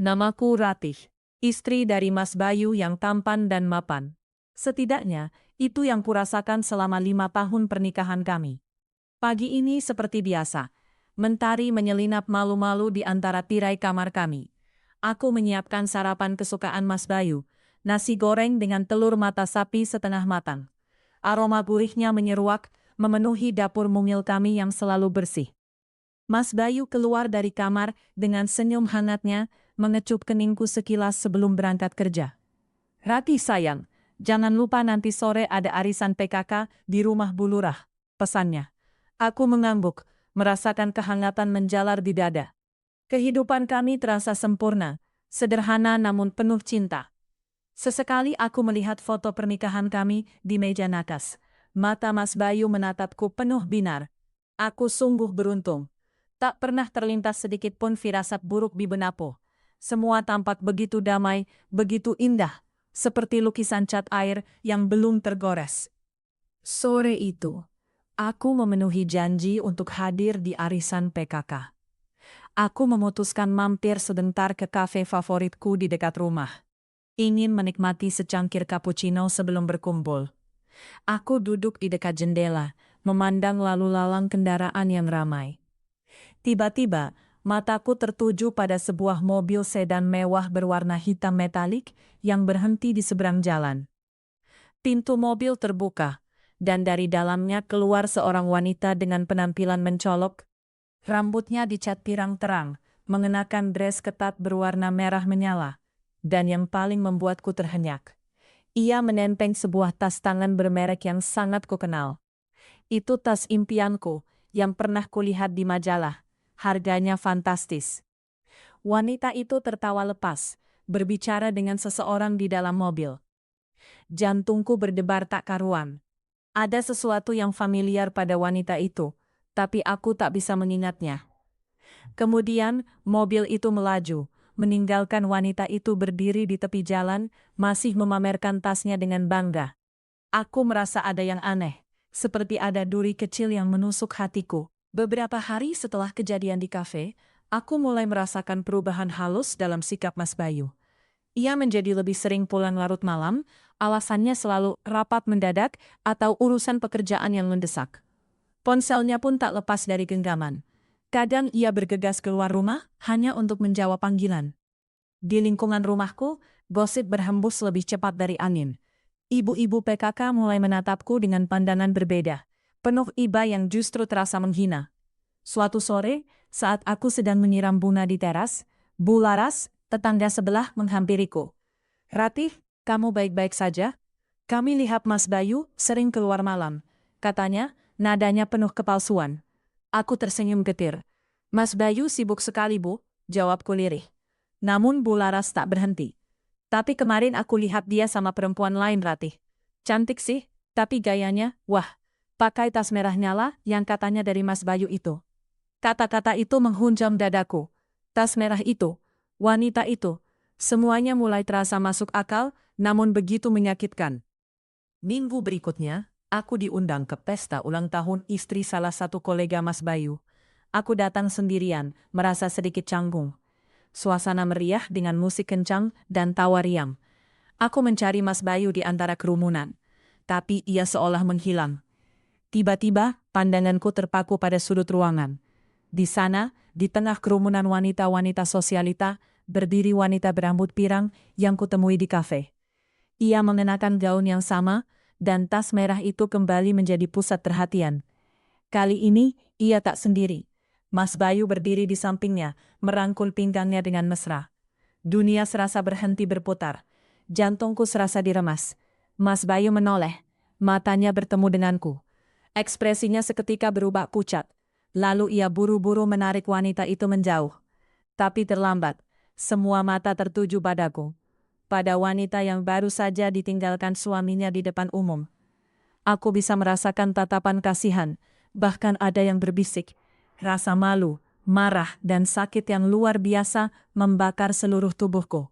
Namaku Ratih, istri dari Mas Bayu yang tampan dan mapan. Setidaknya, itu yang kurasakan selama 5 tahun pernikahan kami. Pagi ini seperti biasa, mentari menyelinap malu-malu di antara tirai kamar kami. Aku menyiapkan sarapan kesukaan Mas Bayu, nasi goreng dengan telur mata sapi setengah matang. Aroma gurihnya menyeruak, memenuhi dapur mungil kami yang selalu bersih. Mas Bayu keluar dari kamar dengan senyum hangatnya, mengecup keningku sekilas sebelum berangkat kerja. "Rati sayang, jangan lupa nanti sore ada arisan PKK di rumah Bu Lurah," pesannya. Aku mengangguk, merasakan kehangatan menjalar di dada. Kehidupan kami terasa sempurna, sederhana namun penuh cinta. Sesekali aku melihat foto pernikahan kami di meja nakas. Mata Mas Bayu menatapku penuh binar. Aku sungguh beruntung. Tak pernah terlintas sedikit pun firasat buruk di benakku. Semua tampak begitu damai, begitu indah, seperti lukisan cat air yang belum tergores. Sore itu, aku memenuhi janji untuk hadir di arisan PKK. Aku memutuskan mampir sebentar ke kafe favoritku di dekat rumah. Ingin menikmati secangkir cappuccino sebelum berkumpul. Aku duduk di dekat jendela, memandang lalu lalang kendaraan yang ramai. Tiba-tiba, mataku tertuju pada sebuah mobil sedan mewah berwarna hitam metalik yang berhenti di seberang jalan. Pintu mobil terbuka, dan dari dalamnya keluar seorang wanita dengan penampilan mencolok. Rambutnya dicat pirang terang, mengenakan dres ketat berwarna merah menyala, dan yang paling membuatku terhenyak. Ia menenteng sebuah tas tangan bermerek yang sangat kukenal. Itu tas impianku, yang pernah kulihat di majalah. Harganya fantastis. Wanita itu tertawa lepas, berbicara dengan seseorang di dalam mobil. Jantungku berdebar tak karuan. Ada sesuatu yang familiar pada wanita itu, tapi aku tak bisa mengingatnya. Kemudian, mobil itu melaju, meninggalkan wanita itu berdiri di tepi jalan, masih memamerkan tasnya dengan bangga. Aku merasa ada yang aneh, seperti ada duri kecil yang menusuk hatiku. Beberapa hari setelah kejadian di kafe, aku mulai merasakan perubahan halus dalam sikap Mas Bayu. Ia menjadi lebih sering pulang larut malam, alasannya selalu rapat mendadak atau urusan pekerjaan yang mendesak. Ponselnya pun tak lepas dari genggaman. Kadang ia bergegas keluar rumah hanya untuk menjawab panggilan. Di lingkungan rumahku, gosip berhembus lebih cepat dari angin. Ibu-ibu PKK mulai menatapku dengan pandangan berbeda, penuh iba yang justru terasa menghina. Suatu sore, saat aku sedang menyiram bunga di teras, Bu Laras, tetangga sebelah, menghampiriku. "Ratih, kamu baik-baik saja? Kami lihat Mas Bayu sering keluar malam," katanya, nadanya penuh kepalsuan. Aku tersenyum getir. "Mas Bayu sibuk sekali, Bu," jawabku lirih. Namun Bu Laras tak berhenti. "Tapi kemarin aku lihat dia sama perempuan lain, Ratih. Cantik sih, tapi gayanya, wah, pakai tas merah nyala yang katanya dari Mas Bayu itu." Kata-kata itu menghunjam dadaku. Tas merah itu, wanita itu, semuanya mulai terasa masuk akal, namun begitu menyakitkan. Minggu berikutnya, aku diundang ke pesta ulang tahun istri salah satu kolega Mas Bayu. Aku datang sendirian, merasa sedikit canggung. Suasana meriah dengan musik kencang dan tawa riang. Aku mencari Mas Bayu di antara kerumunan, tapi ia seolah menghilang. Tiba-tiba, pandanganku terpaku pada sudut ruangan. Di sana, di tengah kerumunan wanita-wanita sosialita, berdiri wanita berambut pirang yang kutemui di kafe. Ia mengenakan gaun yang sama, dan tas merah itu kembali menjadi pusat perhatian. Kali ini, ia tak sendiri. Mas Bayu berdiri di sampingnya, merangkul pinggangnya dengan mesra. Dunia serasa berhenti berputar. Jantungku serasa diremas. Mas Bayu menoleh. Matanya bertemu denganku. Ekspresinya seketika berubah pucat. Lalu ia buru-buru menarik wanita itu menjauh. Tapi terlambat. Semua mata tertuju padaku. Pada wanita yang baru saja ditinggalkan suaminya di depan umum. Aku bisa merasakan tatapan kasihan. Bahkan ada yang berbisik. Rasa malu, marah, dan sakit yang luar biasa membakar seluruh tubuhku.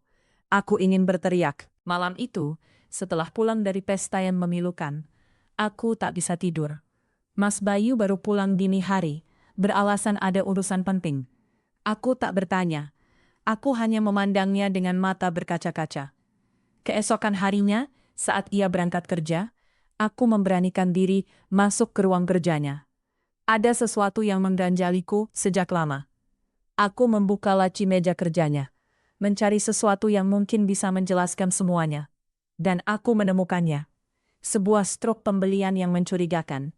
Aku ingin berteriak. Malam itu, setelah pulang dari pesta yang memilukan, aku tak bisa tidur. Mas Bayu baru pulang dini hari, beralasan ada urusan penting. Aku tak bertanya. Aku hanya memandangnya dengan mata berkaca-kaca. Keesokan harinya, saat ia berangkat kerja, aku memberanikan diri masuk ke ruang kerjanya. Ada sesuatu yang mengganjaliku sejak lama. Aku membuka laci meja kerjanya, mencari sesuatu yang mungkin bisa menjelaskan semuanya. Dan aku menemukannya. Sebuah struk pembelian yang mencurigakan.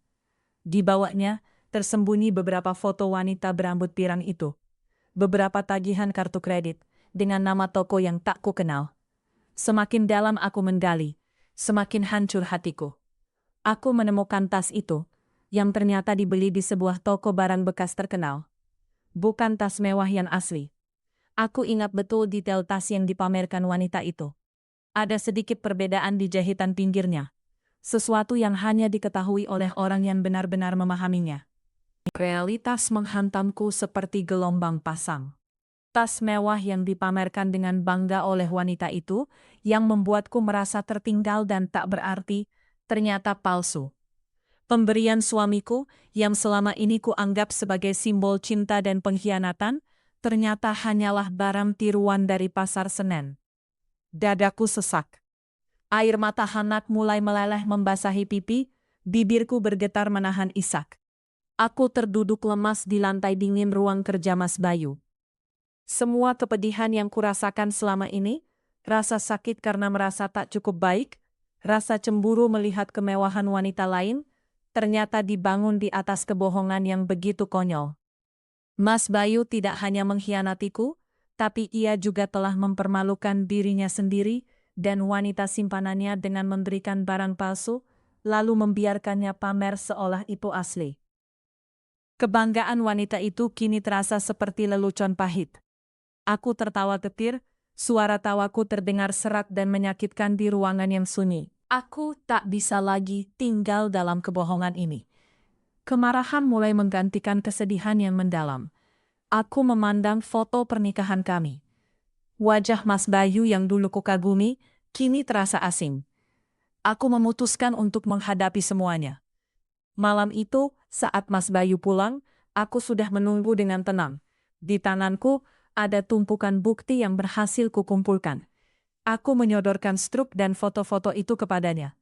Di bawahnya, tersembunyi beberapa foto wanita berambut pirang itu. Beberapa tagihan kartu kredit, dengan nama toko yang tak kukenal. Semakin dalam aku menggali, semakin hancur hatiku. Aku menemukan tas itu, yang ternyata dibeli di sebuah toko barang bekas terkenal. Bukan tas mewah yang asli. Aku ingat betul detail tas yang dipamerkan wanita itu. Ada sedikit perbedaan di jahitan pinggirnya. Sesuatu yang hanya diketahui oleh orang yang benar-benar memahaminya. Realitas menghantamku seperti gelombang pasang. Tas mewah yang dipamerkan dengan bangga oleh wanita itu, yang membuatku merasa tertinggal dan tak berarti, ternyata palsu. Pemberian suamiku, yang selama ini kuanggap sebagai simbol cinta dan pengkhianatan, ternyata hanyalah barang tiruan dari pasar Senen. Dadaku sesak. Air mata Hanak mulai meleleh membasahi pipi, bibirku bergetar menahan isak. Aku terduduk lemas di lantai dingin ruang kerja Mas Bayu. Semua kepedihan yang kurasakan selama ini, rasa sakit karena merasa tak cukup baik, rasa cemburu melihat kemewahan wanita lain, ternyata dibangun di atas kebohongan yang begitu konyol. Mas Bayu tidak hanya mengkhianatiku, tapi ia juga telah mempermalukan dirinya sendiri dan wanita simpanannya dengan memberikan barang palsu, lalu membiarkannya pamer seolah itu asli. Kebanggaan wanita itu kini terasa seperti lelucon pahit. Aku tertawa getir, suara tawaku terdengar serak dan menyakitkan di ruangan yang sunyi. Aku tak bisa lagi tinggal dalam kebohongan ini. Kemarahan mulai menggantikan kesedihan yang mendalam. Aku memandang foto pernikahan kami. Wajah Mas Bayu yang dulu kukagumi, kini terasa asing. Aku memutuskan untuk menghadapi semuanya. Malam itu, saat Mas Bayu pulang, aku sudah menunggu dengan tenang. Di tanganku, ada tumpukan bukti yang berhasil kukumpulkan. Aku menyodorkan struk dan foto-foto itu kepadanya.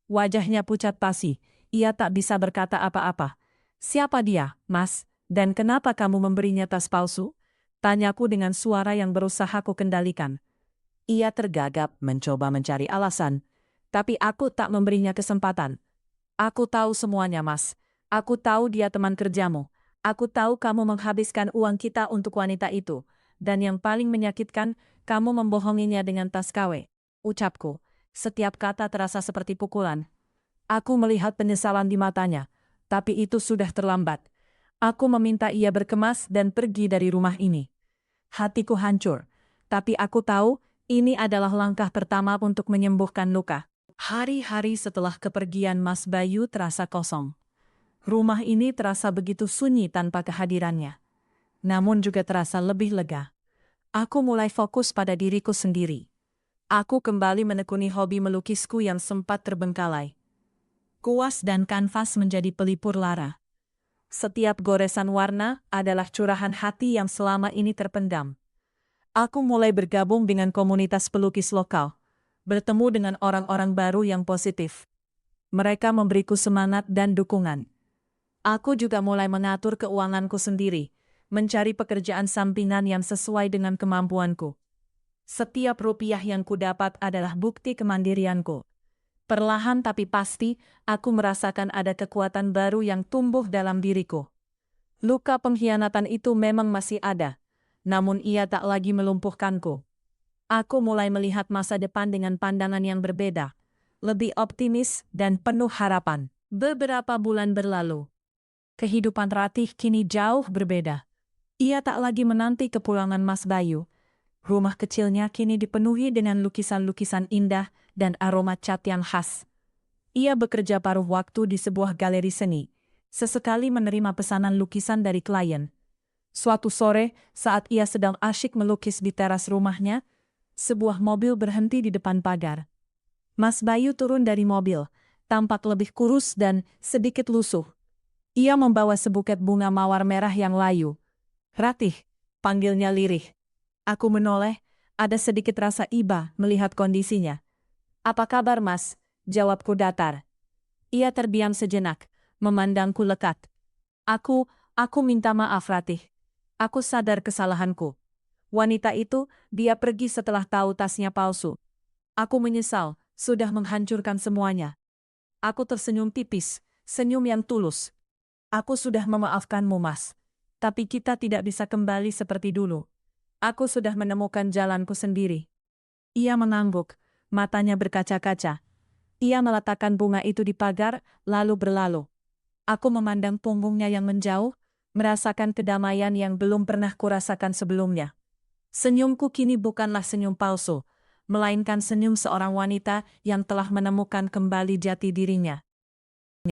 Wajahnya pucat pasi, ia tak bisa berkata apa-apa. "Siapa dia, Mas, dan kenapa kamu memberinya tas palsu?" Tanyaku dengan suara yang berusaha kukendalikan. Ia tergagap mencoba mencari alasan, tapi aku tak memberinya kesempatan. "Aku tahu semuanya, Mas. Aku tahu dia teman kerjamu. Aku tahu kamu menghabiskan uang kita untuk wanita itu. Dan yang paling menyakitkan, kamu membohonginya dengan tas KW." Ucapku. Setiap kata terasa seperti pukulan. Aku melihat penyesalan di matanya, tapi itu sudah terlambat. Aku meminta ia berkemas dan pergi dari rumah ini. Hatiku hancur, tapi aku tahu ini adalah langkah pertama untuk menyembuhkan luka. Hari-hari setelah kepergian Mas Bayu terasa kosong. Rumah ini terasa begitu sunyi tanpa kehadirannya. Namun juga terasa lebih lega. Aku mulai fokus pada diriku sendiri. Aku kembali menekuni hobi melukisku yang sempat terbengkalai. Kuas dan kanvas menjadi pelipur lara. Setiap goresan warna adalah curahan hati yang selama ini terpendam. Aku mulai bergabung dengan komunitas pelukis lokal, bertemu dengan orang-orang baru yang positif. Mereka memberiku semangat dan dukungan. Aku juga mulai mengatur keuanganku sendiri, mencari pekerjaan sampingan yang sesuai dengan kemampuanku. Setiap rupiah yang kudapat adalah bukti kemandirianku. Perlahan tapi pasti, aku merasakan ada kekuatan baru yang tumbuh dalam diriku. Luka pengkhianatan itu memang masih ada, namun ia tak lagi melumpuhkanku. Aku mulai melihat masa depan dengan pandangan yang berbeda, lebih optimis dan penuh harapan. Beberapa bulan berlalu. Kehidupan Ratih kini jauh berbeda. Ia tak lagi menanti kepulangan Mas Bayu. Rumah kecilnya kini dipenuhi dengan lukisan-lukisan indah dan aroma cat yang khas. Ia bekerja paruh waktu di sebuah galeri seni, sesekali menerima pesanan lukisan dari klien. Suatu sore, saat ia sedang asyik melukis di teras rumahnya, sebuah mobil berhenti di depan pagar. Mas Bayu turun dari mobil, tampak lebih kurus dan sedikit lusuh. Ia membawa sebuket bunga mawar merah yang layu. "Ratih," panggilnya lirih. Aku menoleh, ada sedikit rasa iba melihat kondisinya. Apa kabar, Mas? Jawabku datar. Ia terdiam sejenak, memandangku lekat. Aku minta maaf, Ratih. Aku sadar kesalahanku. Wanita itu, dia pergi setelah tahu tasnya palsu. Aku menyesal, sudah menghancurkan semuanya. Aku tersenyum tipis, senyum yang tulus. Aku sudah memaafkanmu, Mas. Tapi kita tidak bisa kembali seperti dulu. Aku sudah menemukan jalanku sendiri. Ia mengangguk, matanya berkaca-kaca. Ia meletakkan bunga itu di pagar, lalu berlalu. Aku memandang punggungnya yang menjauh, merasakan kedamaian yang belum pernah kurasakan sebelumnya. Senyumku kini bukanlah senyum palsu, melainkan senyum seorang wanita yang telah menemukan kembali jati dirinya.